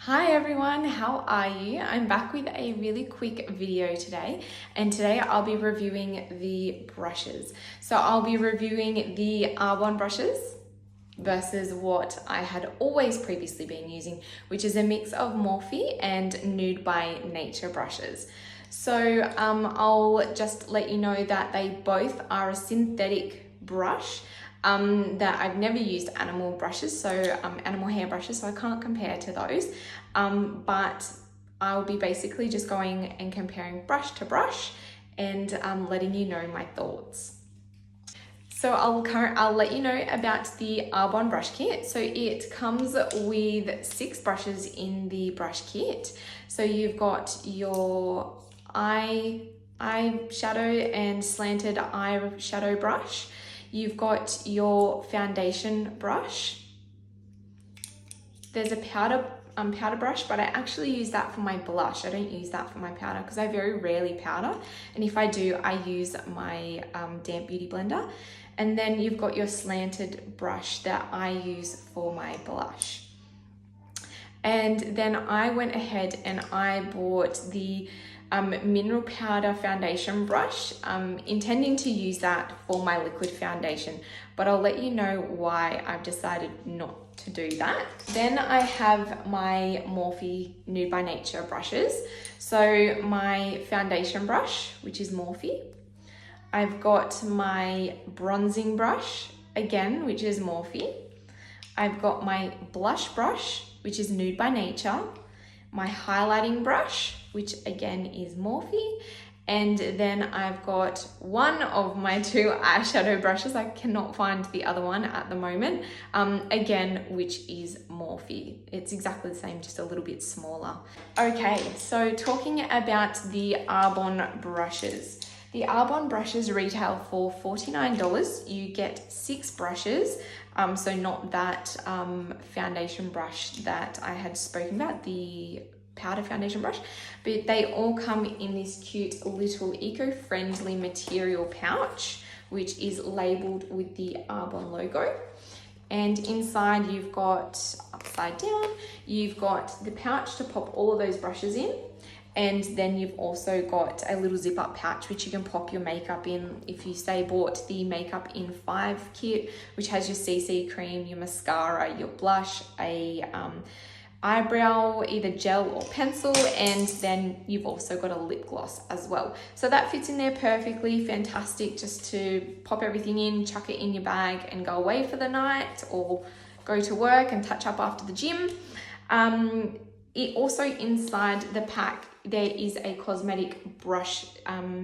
Hi everyone, how are you? I'm back with a really quick video today, and today I'll be reviewing the brushes. So I'll be reviewing the Arbonne brushes versus what I had always previously been using, which is a mix of Morphe and Nude by Nature brushes. So I'll just let you know that they both are a synthetic brush. That I've never used animal brushes, so animal hair brushes, so I can't compare to those. But I'll be basically just going and comparing brush to brush and letting you know my thoughts. So I'll let you know about the Arbonne brush kit. So it comes with 6 brushes in the brush kit. So you've got your eyeshadow and slanted eyeshadow brush. You've got your foundation brush. There's a powder brush, but I actually use that for my blush. I don't use that for my powder because I very rarely powder. And if I do, I use my damp beauty blender. And then you've got your slanted brush that I use for my blush. And then I went ahead and I bought the mineral powder foundation brush, intending to use that for my liquid foundation, but I'll let you know why I've decided not to do that. Then I have my Morphe Nude by Nature brushes. So my foundation brush, which is Morphe. I've got my bronzing brush, again, which is Morphe. I've got my blush brush, which is Nude by Nature. My highlighting brush, which again is Morphe, and then I've got one of my 2 eyeshadow brushes. I cannot find the other one at the moment, again, which is Morphe. It's exactly the same, just a little bit smaller. Okay, so talking about the Arbonne brushes. The Arbonne brushes retail for $49. You get 6 brushes, so not that foundation brush that I had spoken about, the powder foundation brush, but they all come in this cute little eco-friendly material pouch, which is labeled with the Arbonne logo. And inside you've got, upside down, you've got the pouch to pop all of those brushes in. And then you've also got a little zip up pouch which you can pop your makeup in. If you say bought the Makeup in 5 kit, which has your CC cream, your mascara, your blush, a eyebrow, either gel or pencil, and then you've also got a lip gloss as well. So that fits in there perfectly, fantastic, just to pop everything in, chuck it in your bag and go away for the night or go to work and touch up after the gym. It also, inside the pack, there is a cosmetic brush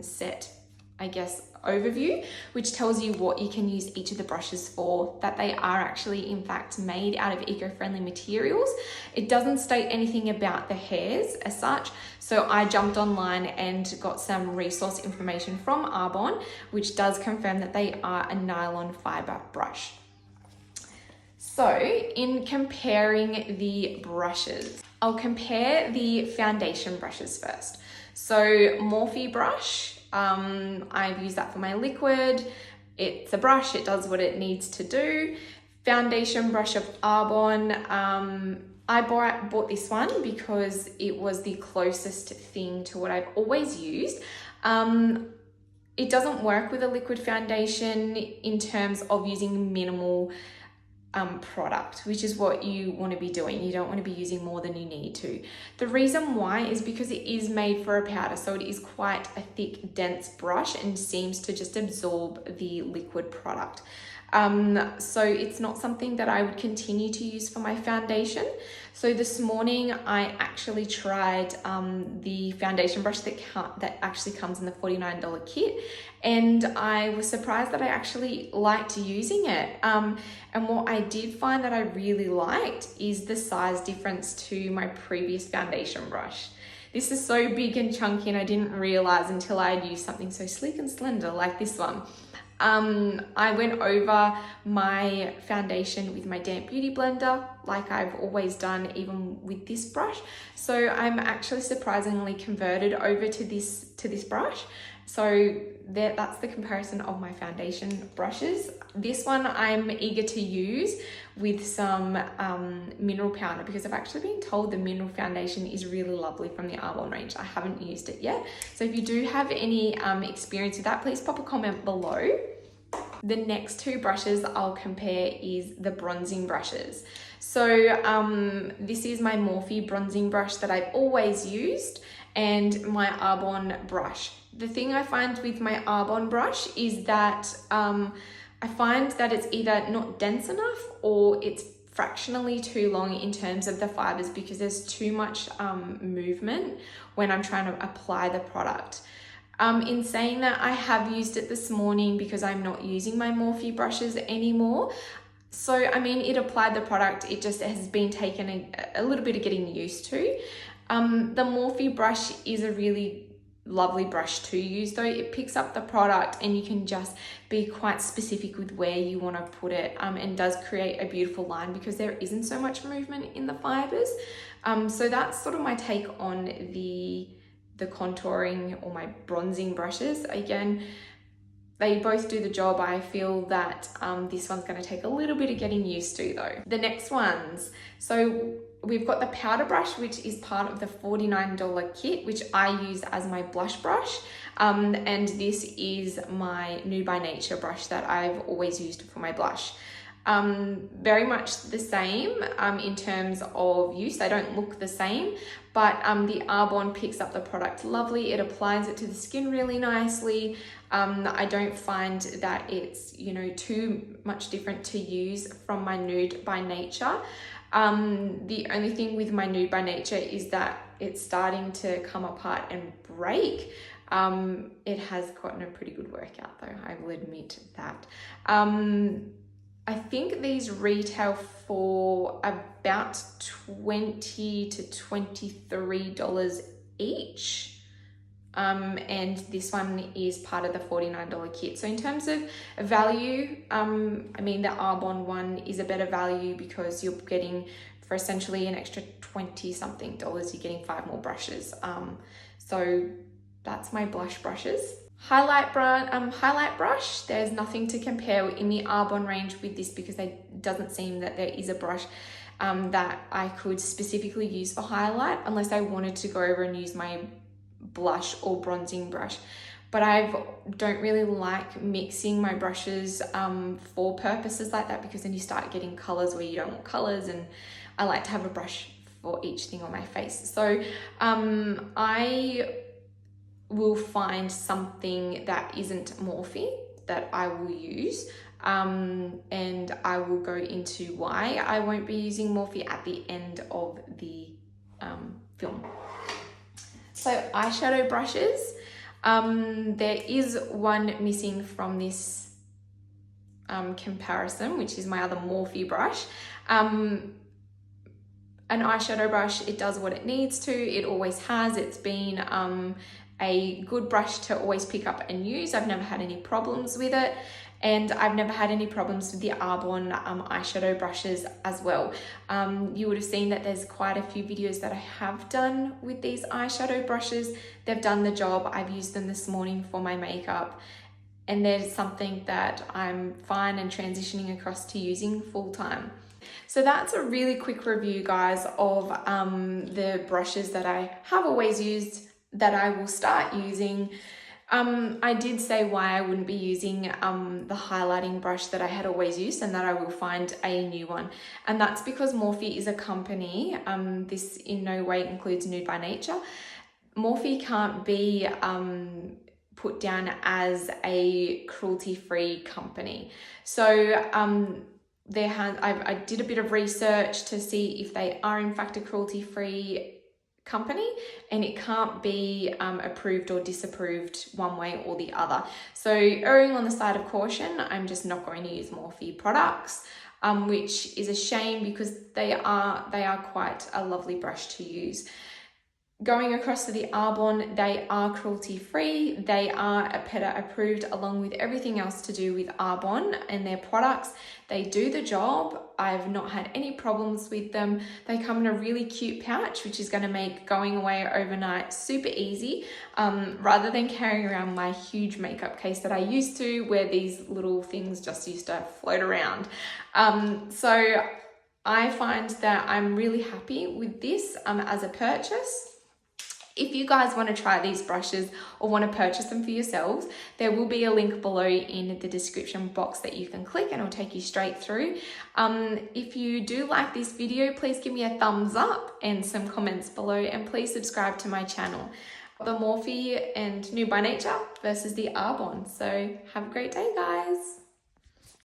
set, I guess, overview, which tells you what you can use each of the brushes for, that they are actually in fact made out of eco-friendly materials. It doesn't state anything about the hairs as such, so I jumped online and got some resource information from Arbonne, which does confirm that they are a nylon fiber brush. So in comparing the brushes, I'll compare the foundation brushes first. So Morphe brush, I've used that for my liquid. It's a brush, it does what it needs to do. Foundation brush of Arbonne, I bought this one because it was the closest thing to what I've always used. It doesn't work with a liquid foundation in terms of using minimal product, which is what you want to be doing. You don't want to be using more than you need to. The reason why is because it is made for a powder, so it is quite a thick, dense brush and seems to just absorb the liquid product. So it's not something that I would continue to use for my foundation. So this morning I actually tried the foundation brush that actually comes in the $49 kit, and I was surprised that I actually liked using it. And what I did find that I really liked is the size difference to my previous foundation brush. This is so big and chunky, and I didn't realize until I had used something so sleek and slender like this one. I went over my foundation with my damp beauty blender like I've always done, even with this brush. So I'm actually surprisingly converted over to this brush. So that's the comparison of my foundation brushes. This one I'm eager to use with some mineral powder because I've actually been told the mineral foundation is really lovely from the Arbonne range. I haven't used it yet. So if you do have any experience with that, please pop a comment below. The next two brushes I'll compare is the bronzing brushes. So this is my Morphe bronzing brush that I've always used, and my Arbonne brush. The thing I find with my Arbonne brush is that I find that it's either not dense enough or it's fractionally too long in terms of the fibers because there's too much movement when I'm trying to apply the product. In saying that, I have used it this morning because I'm not using my Morphe brushes anymore. So, I mean, it applied the product, it just has been taken a little bit of getting used to. The Morphe brush is a really lovely brush to use though. It picks up the product and you can just be quite specific with where you want to put it, and does create a beautiful line because there isn't so much movement in the fibers. So that's sort of my take on the contouring or my bronzing brushes. Again, they both do the job. I feel that this one's going to take a little bit of getting used to though. The next ones, so we've got the powder brush, which is part of the $49 kit, which I use as my blush brush. And this is my Nude by Nature brush that I've always used for my blush. Very much the same in terms of use. They don't look the same, but the Arbonne picks up the product lovely. It applies it to the skin really nicely. I don't find that it's, you know, too much different to use from my Nude by Nature. The only thing with my Nude by Nature is that it's starting to come apart and break. It has gotten a pretty good workout though, I will admit that. I think these retail for about $20 to $23 each. And this one is part of the $49 kit. So in terms of value, I mean, the Arbonne one is a better value because you're getting, for essentially an extra 20 something dollars, you're getting 5 more brushes. So that's my blush brushes. Highlight brush, there's nothing to compare in the Arbonne range with this because it doesn't seem that there is a brush that I could specifically use for highlight unless I wanted to go over and use my blush or bronzing brush. But I don't really like mixing my brushes for purposes like that because then you start getting colors where you don't want colors, and I like to have a brush for each thing on my face. So I will find something that isn't Morphe that I will use, and I will go into why I won't be using Morphe at the end of the film. So eyeshadow brushes, there is one missing from this comparison, which is my other Morphe brush. An eyeshadow brush, it does what it needs to, it always has. It's been a good brush to always pick up and use. I've never had any problems with it, and I've never had any problems with the Arbonne eyeshadow brushes as well. You would have seen that there's quite a few videos that I have done with these eyeshadow brushes. They've done the job. I've used them this morning for my makeup, and there's something that I'm fine and transitioning across to using full time. So that's a really quick review, guys, of the brushes that I have always used, that I will start using. I did say why I wouldn't be using the highlighting brush that I had always used, and that I will find a new one. And that's because Morphe is a company. This in no way includes Nude by Nature. Morphe can't be put down as a cruelty-free company. So I did a bit of research to see if they are in fact a cruelty-free company, and it can't be approved or disapproved one way or the other. So erring on the side of caution, I'm just not going to use Morphe products, which is a shame because they are quite a lovely brush to use. Going across to the Arbonne, they are cruelty-free. They are PETA approved along with everything else to do with Arbonne and their products. They do the job. I've not had any problems with them. They come in a really cute pouch, which is going to make going away overnight super easy, rather than carrying around my huge makeup case that I used to, where these little things just used to float around. So I find that I'm really happy with this as a purchase. If you guys want to try these brushes or want to purchase them for yourselves, there will be a link below in the description box that you can click and it'll take you straight through. If you do like this video, please give me a thumbs up and some comments below, and please subscribe to my channel. The Morphe and New by Nature versus the Arbonne. So have a great day, guys.